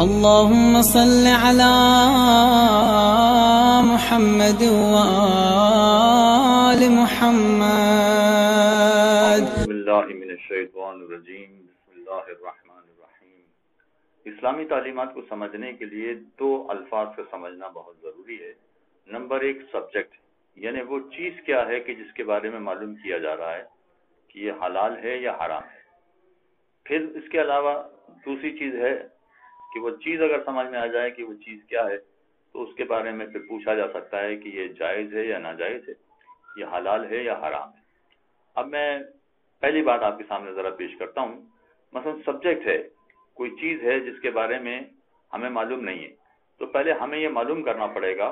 اللهم صل على محمد وآل محمد. بسم اللہ من الشیطان الرجیم. بسم اللہ الرحمن الرحیم. اسلامی تعلیمات کو سمجھنے کے لیے دو الفاظ کا سمجھنا بہت ضروری ہے. نمبر ایک سبجیکٹ، یعنی وہ چیز کیا ہے کہ جس کے بارے میں معلوم کیا جا رہا ہے کہ یہ حلال ہے یا حرام ہے. پھر اس کے علاوہ دوسری چیز ہے کہ وہ چیز اگر سمجھ میں آ جائے کہ وہ چیز کیا ہے تو اس کے بارے میں پھر پوچھا جا سکتا ہے کہ یہ جائز ہے یا ناجائز ہے، یہ حلال ہے یا حرام ہے. اب میں پہلی بات آپ کے سامنے ذرا پیش کرتا ہوں. مثلا سبجیکٹ ہے، کوئی چیز ہے جس کے بارے میں ہمیں معلوم نہیں ہے، تو پہلے ہمیں یہ معلوم کرنا پڑے گا،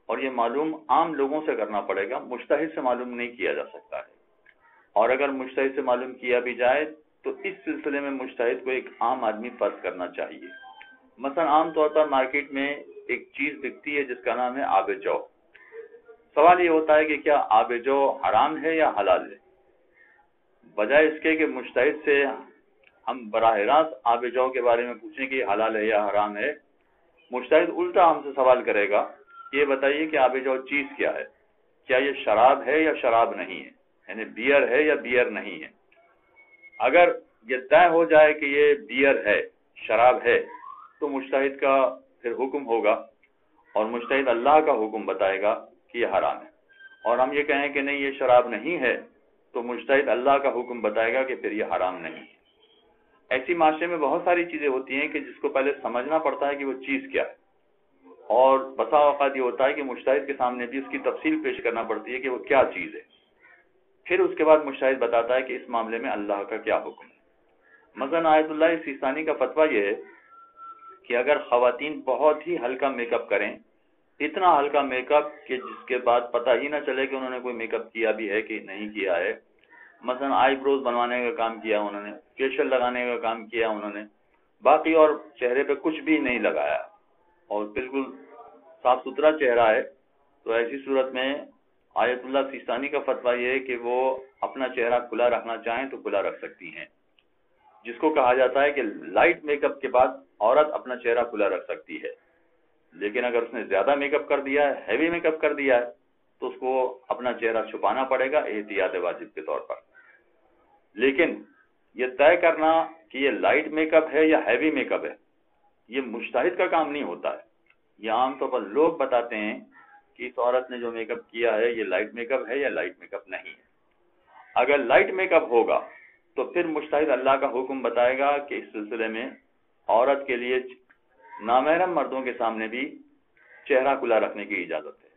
اور یہ معلوم عام لوگوں سے کرنا پڑے گا. مجتہد سے معلوم نہیں کیا جا سکتا ہے، اور اگر مجتہد سے معلوم کیا بھی جائے تو اس سلسلے میں مجتہد کو ایک عام آدمی فرض کرنا چاہیے. مثلا عام طور پر مارکیٹ میں ایک چیز بکتی ہے جس کا نام ہے آب جو. سوال یہ ہوتا ہے کہ کیا آب جو حرام ہے یا حلال ہے؟ بجائے اس کے کہ مجتہد سے ہم براہ راست آب جو کے بارے میں پوچھیں کہ یہ حلال ہے یا حرام ہے، مجتہد الٹا ہم سے سوال کرے گا، یہ بتائیے کہ آب جو چیز کیا ہے، کیا یہ شراب ہے یا شراب نہیں ہے، یعنی بیئر ہے یا بیئر نہیں ہے. اگر یہ طے ہو جائے کہ یہ بیئر ہے، شراب ہے، تو مجتہد کا پھر حکم ہوگا، اور مجتہد اللہ کا حکم بتائے گا کہ یہ حرام ہے. اور ہم یہ کہیں کہ نہیں یہ شراب نہیں ہے، تو مجتہد اللہ کا حکم بتائے گا کہ پھر یہ حرام نہیں ہے. ایسی معاشرے میں بہت ساری چیزیں ہوتی ہیں کہ جس کو پہلے سمجھنا پڑتا ہے کہ وہ چیز کیا ہے، اور بسا اوقات یہ ہوتا ہے کہ مجتہد کے سامنے بھی اس کی تفصیل پیش کرنا پڑتی ہے کہ وہ کیا چیز ہے. پھر اس کے بعد مجتہد بتاتا ہے کہ اس معاملے میں اللہ کا کیا حکم ہے. مثلا آیت اللہ سیستانی کا فتویٰ یہ ہے کہ اگر خواتین بہت ہی ہلکا میک اپ کریں، اتنا ہلکا میک اپ کہ جس کے بعد پتہ ہی نہ چلے کہ انہوں نے کوئی میک اپ کیا بھی ہے کہ نہیں کیا ہے، مثلا آئی بروز بنوانے کا کام کیا انہوں نے، فیشل لگانے کا کام کیا انہوں نے، باقی اور چہرے پہ کچھ بھی نہیں لگایا اور بالکل صاف ستھرا چہرہ ہے، تو ایسی صورت میں آیت اللہ سیستانی کا فتویٰ یہ ہے کہ وہ اپنا چہرہ کھلا رکھنا چاہیں تو کھلا رکھ سکتی ہیں، جس کو کہا جاتا ہے کہ لائٹ میک اپ کے بعد عورت اپنا چہرہ کھلا رکھ سکتی ہے. لیکن اگر اس نے زیادہ میک اپ کر دیا ہے، ہیوی میک اپ کر دیا ہے، تو اس کو اپنا چہرہ چھپانا پڑے گا احتیاط واجب کے طور پر. لیکن یہ طے کرنا کہ یہ لائٹ میک اپ ہے یا ہیوی میک اپ ہے، یہ مجتہد کا کام نہیں ہوتا ہے. یہ عام طور پر لوگ بتاتے ہیں کہ اس عورت نے جو میک اپ کیا ہے یہ لائٹ میک اپ ہے یا لائٹ میک اپ نہیں ہے. اگر لائٹ میک اپ ہوگا تو پھر مجتہد اللہ کا حکم بتائے گا کہ اس سلسلے میں عورت کے لیے نامحرم مردوں کے سامنے بھی چہرہ کھلا رکھنے کی اجازت ہے.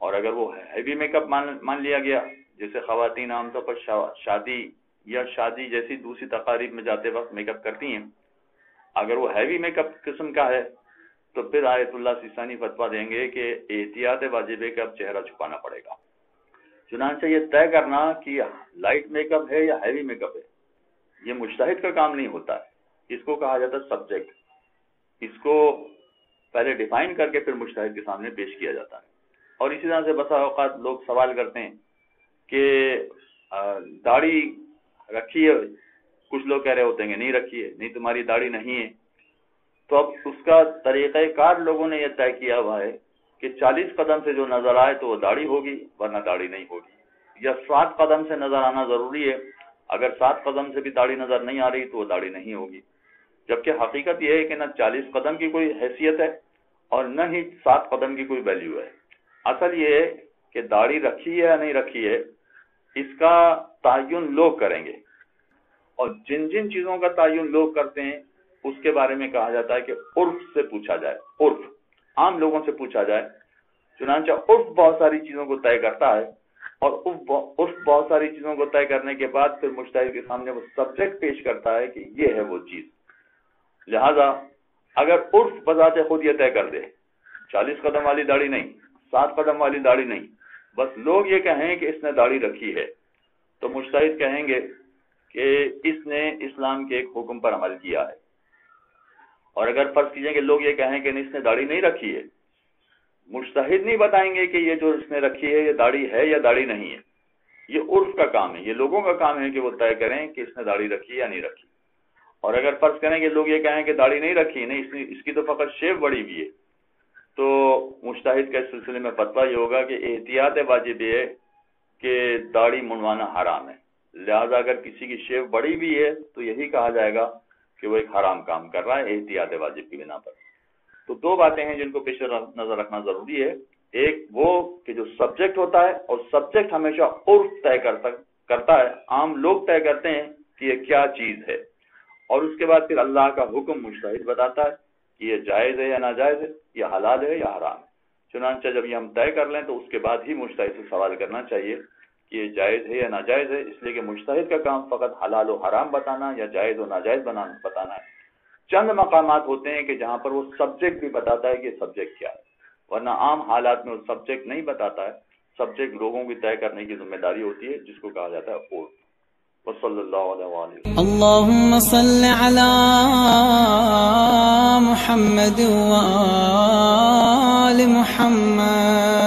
اور اگر وہ ہیوی میک اپ مان لیا گیا، جیسے خواتین عام طور پر شادی یا شادی جیسی دوسری تقاریب میں جاتے وقت میک اپ کرتی ہیں، اگر وہ ہیوی میک اپ قسم کا ہے تو پھر آیت اللہ سیستانی فتویٰ دیں گے کہ احتیاط واجب ہے کہ اب چہرہ چھپانا پڑے گا. چنانچہ یہ طے کرنا کہ لائٹ میک اپ ہے یا ہیوی میک اپ ہے، یہ مجتہد کا کام نہیں ہوتا ہے. اس کو کہا جاتا ہے سبجیکٹ. اس کو پہلے ڈیفائن کر کے پھر مجتہد کے سامنے پیش کیا جاتا ہے. اور اسی طرح سے بسا اوقات لوگ سوال کرتے ہیں کہ داڑھی رکھی ہے، کچھ لوگ کہہ رہے ہوتے ہیں کہ نہیں رکھی ہے، نہیں تمہاری داڑھی نہیں ہے. تو اب اس کا طریقہ کار لوگوں نے یہ طے کیا ہوا ہے کہ 40 قدم سے جو نظر آئے تو وہ داڑھی ہوگی ورنہ داڑھی نہیں ہوگی، یا 7 قدم سے نظر آنا ضروری ہے، اگر 7 قدم سے بھی داڑھی نظر نہیں آ رہی تو وہ داڑھی نہیں ہوگی. جبکہ حقیقت یہ ہے کہ نہ 40 قدم کی کوئی حیثیت ہے اور نہ ہی 7 قدم کی کوئی ویلیو ہے. اصل یہ ہے کہ داڑھی رکھی ہے یا نہیں رکھی ہے، اس کا تعین لوگ کریں گے، اور جن جن چیزوں کا تعین لوگ کرتے ہیں اس کے بارے میں کہا جاتا ہے کہ عرف سے پوچھا جائے، عرف عام لوگوں سے پوچھا جائے. چنانچہ عرف بہت ساری چیزوں کو طے کرتا ہے، اور عرف بہت ساری چیزوں کو طے کرنے کے بعد پھر مجتہد کے سامنے وہ سبجیکٹ پیش کرتا ہے کہ یہ ہے وہ چیز. لہذا اگر عرف بذات خود یہ طے کر دے 40 قدم والی داڑھی نہیں، 7 قدم والی داڑھی نہیں، بس لوگ یہ کہیں کہ اس نے داڑھی رکھی ہے، تو مجتہد کہیں گے کہ اس نے اسلام کے ایک حکم پر عمل کیا ہے. اور اگر فرض کیجئے کہ لوگ یہ کہیں کہ اس نے داڑھی نہیں رکھی ہے، مجتہد نہیں بتائیں گے کہ یہ جو اس نے رکھی ہے یہ داڑھی ہے یا داڑھی نہیں ہے. یہ عرف کا کام ہے، یہ لوگوں کا کام ہے کہ وہ طے کریں کہ اس نے داڑھی رکھی یا نہیں رکھی. اور اگر فرض کریں کہ لوگ یہ کہیں کہ داڑھی نہیں رکھی، نہیں اس کی تو فقط شیو بڑی ہوئی ہے، تو مجتہد کے سلسلے میں فتویٰ یہ ہوگا کہ احتیاط واجب یہ ہے کہ داڑھی منڈوانا حرام ہے، لہذا اگر کسی کی شیو بڑی بھی ہے تو یہی کہا جائے گا کہ وہ ایک حرام کام کر رہا ہے احتیاط واجب کی بنا پر۔ تو دو باتیں ہیں جن کو پیش نظر رکھنا ضروری ہے، ایک وہ کہ جو سبجیکٹ ہوتا ہے، اور سبجیکٹ ہمیشہ عرف طے کرتا ہے، عام لوگ طے کرتے ہیں کہ یہ کیا چیز ہے، اور اس کے بعد پھر اللہ کا حکم مجتہد بتاتا ہے کہ یہ جائز ہے یا ناجائز ہے، یہ حلال ہے یا حرام ہے۔ چنانچہ جب یہ ہم طے کر لیں تو اس کے بعد ہی مجتہد سے سوال کرنا چاہیے کہ یہ جائز ہے یا ناجائز ہے، اس لیے کہ مجتہد کا کام فقط حلال و حرام بتانا یا جائز و ناجائز بتانا ہے۔ چند مقامات ہوتے ہیں کہ جہاں پر وہ سبجیکٹ بھی بتاتا ہے کہ یہ سبجیکٹ کیا ہے، ورنہ عام حالات میں وہ سبجیکٹ نہیں بتاتا ہے۔ سبجیکٹ لوگوں کی طے کرنے کی ذمہ داری ہوتی ہے، جس کو کہا جاتا ہے عرف۔ وصلی اللہ علیہ وآلہ۔ اللهم صل على محمد وآل محمد۔